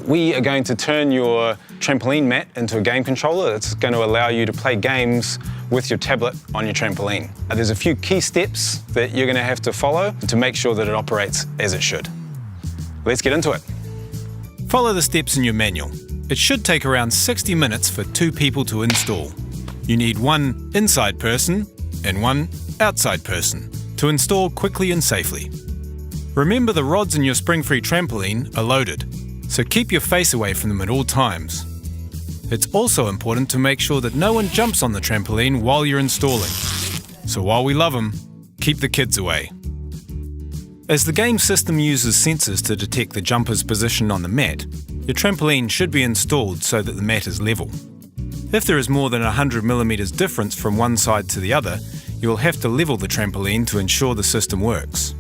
We are going to turn your trampoline mat into a game controller that's going to allow you to play games with your tablet on your trampoline. There's a few key steps that you're going to have to follow to make sure that it operates as it should. Let's get into it. Follow the steps in your manual. It should take around 60 minutes for 2 people to install. You need one inside person and one outside person to install quickly and safely. Remember, the rods in your Springfree trampoline are loaded, so keep your face away from them at all times. It's also important to make sure that no one jumps on the trampoline while you're installing. So while we love them, keep the kids away. As the game system uses sensors to detect the jumper's position on the mat, your trampoline should be installed so that the mat is level. If there is more than 100mm difference from one side to the other, you will have to level the trampoline to ensure the system works.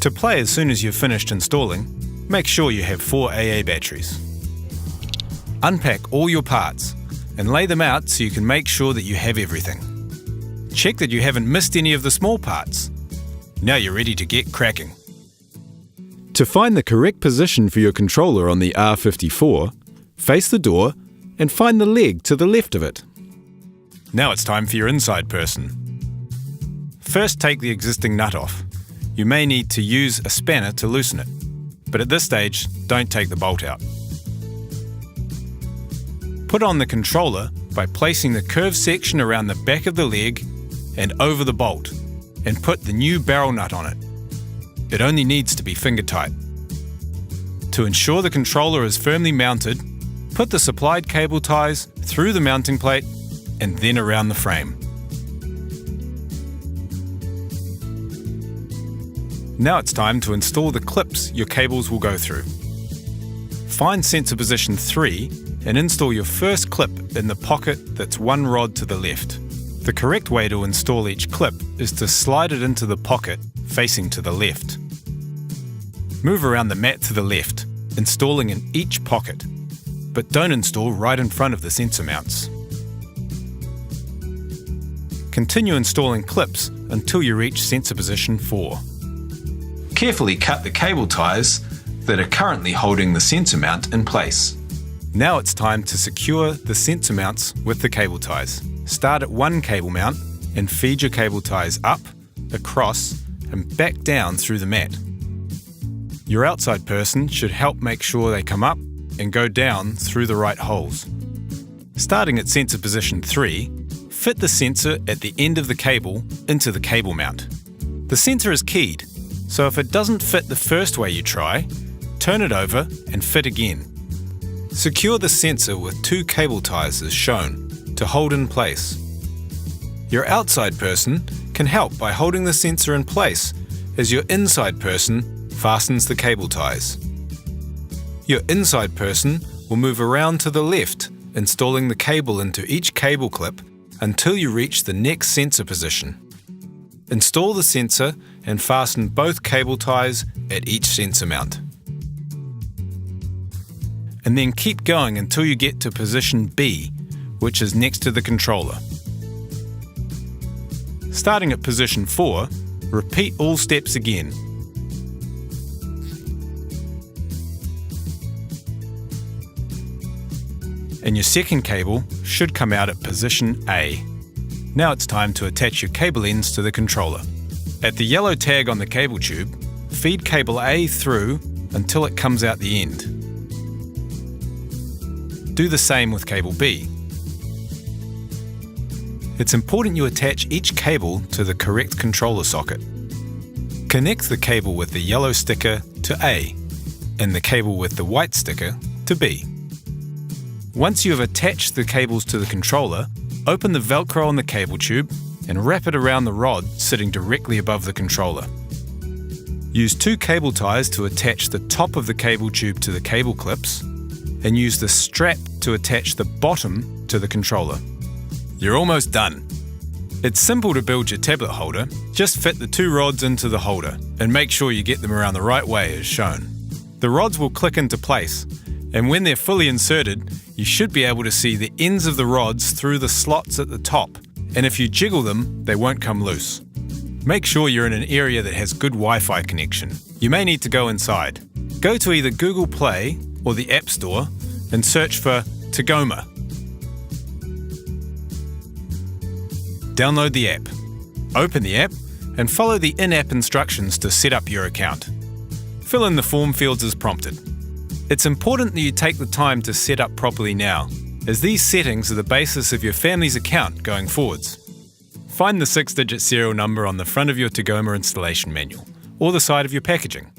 To play as soon as you've finished installing, make sure you have 4 AA batteries. Unpack all your parts and lay them out so you can make sure that you have everything. Check that you haven't missed any of the small parts. Now you're ready to get cracking. To find the correct position for your controller on the R54, face the door and find the leg to the left of it. Now it's time for your inside person. First, take the existing nut off. You may need to use a spanner to loosen it, but at this stage, don't take the bolt out. Put on the controller by placing the curved section around the back of the leg and over the bolt, and put the new barrel nut on it. It only needs to be finger tight. To ensure the controller is firmly mounted, put the supplied cable ties through the mounting plate and then around the frame. Now it's time to install the clips your cables will go through. Find sensor position 3 and install your first clip in the pocket that's 1 rod to the left. The correct way to install each clip is to slide it into the pocket facing to the left. Move around the mat to the left, installing in each pocket, but don't install right in front of the sensor mounts. Continue installing clips until you reach sensor position 4. Carefully cut the cable ties that are currently holding the sensor mount in place. Now it's time to secure the sensor mounts with the cable ties. Start at one cable mount and feed your cable ties up, across, and back down through the mat. Your outside person should help make sure they come up and go down through the right holes. Starting at sensor position 3, fit the sensor at the end of the cable into the cable mount. The sensor is keyed, so if it doesn't fit the first way you try, turn it over and fit again. Secure the sensor with 2 cable ties as shown to hold in place. Your outside person can help by holding the sensor in place as your inside person fastens the cable ties. Your inside person will move around to the left, installing the cable into each cable clip until you reach the next sensor position. Install the sensor and fasten both cable ties at each sensor mount. And then keep going until you get to position B, which is next to the controller. Starting at position 4, repeat all steps again. And your second cable should come out at position A. Now it's time to attach your cable ends to the controller. At the yellow tag on the cable tube, feed cable A through until it comes out the end. Do the same with cable B. It's important you attach each cable to the correct controller socket. Connect the cable with the yellow sticker to A and the cable with the white sticker to B. Once you have attached the cables to the controller, open the Velcro on the cable tube and wrap it around the rod sitting directly above the controller. Use 2 cable ties to attach the top of the cable tube to the cable clips, and use the strap to attach the bottom to the controller. You're almost done. It's simple to build your tablet holder. Just fit the 2 rods into the holder and make sure you get them around the right way as shown. The rods will click into place, and when they're fully inserted, you should be able to see the ends of the rods through the slots at the top, and if you jiggle them, they won't come loose. Make sure you're in an area that has good Wi-Fi connection. You may need to go inside. Go to either Google Play or the App Store and search for tgoma. Download the app. Open the app and follow the in-app instructions to set up your account. Fill in the form fields as prompted. It's important that you take the time to set up properly now, as these settings are the basis of your family's account going forwards. Find the 6-digit serial number on the front of your tgoma installation manual, or the side of your packaging.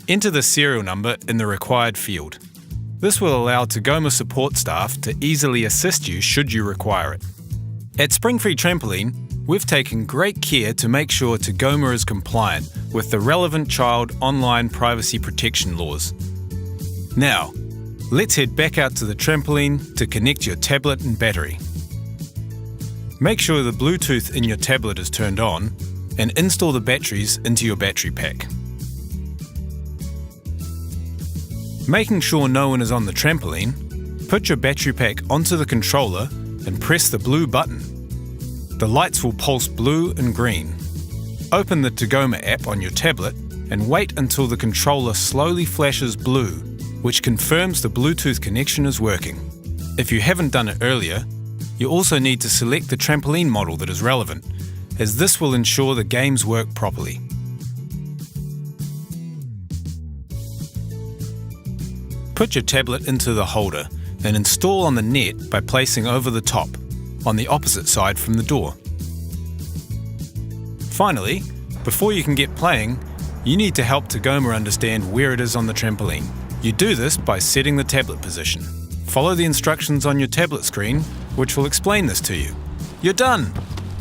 Enter the serial number in the required field. This will allow tgoma support staff to easily assist you should you require it. At Springfree Trampoline, we've taken great care to make sure tgoma is compliant with the relevant child online privacy protection laws. Now, let's head back out to the trampoline to connect your tablet and battery. Make sure the Bluetooth in your tablet is turned on and install the batteries into your battery pack. Making sure no one is on the trampoline, put your battery pack onto the controller and press the blue button. The lights will pulse blue and green. Open the tgoma app on your tablet and wait until the controller slowly flashes blue, which confirms the Bluetooth connection is working. If you haven't done it earlier, you also need to select the trampoline model that is relevant, as this will ensure the games work properly. Put your tablet into the holder and install on the net by placing over the top, on the opposite side from the door. Finally, before you can get playing, you need to help tgoma understand where it is on the trampoline. You do this by setting the tablet position. Follow the instructions on your tablet screen, which will explain this to you. You're done!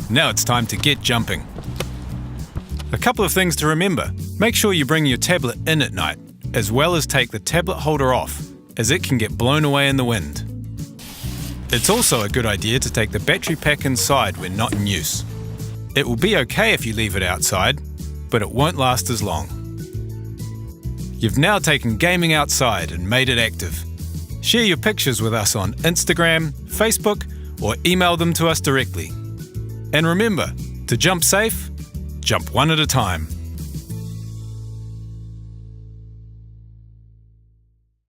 Now it's time to get jumping. A couple of things to remember. Make sure you bring your tablet in at night, as well as take the tablet holder off, as it can get blown away in the wind. It's also a good idea to take the battery pack inside when not in use. It will be okay if you leave it outside, but it won't last as long. You've now taken gaming outside and made it active. Share your pictures with us on Instagram, Facebook, or email them to us directly. And remember, to jump safe, jump one at a time.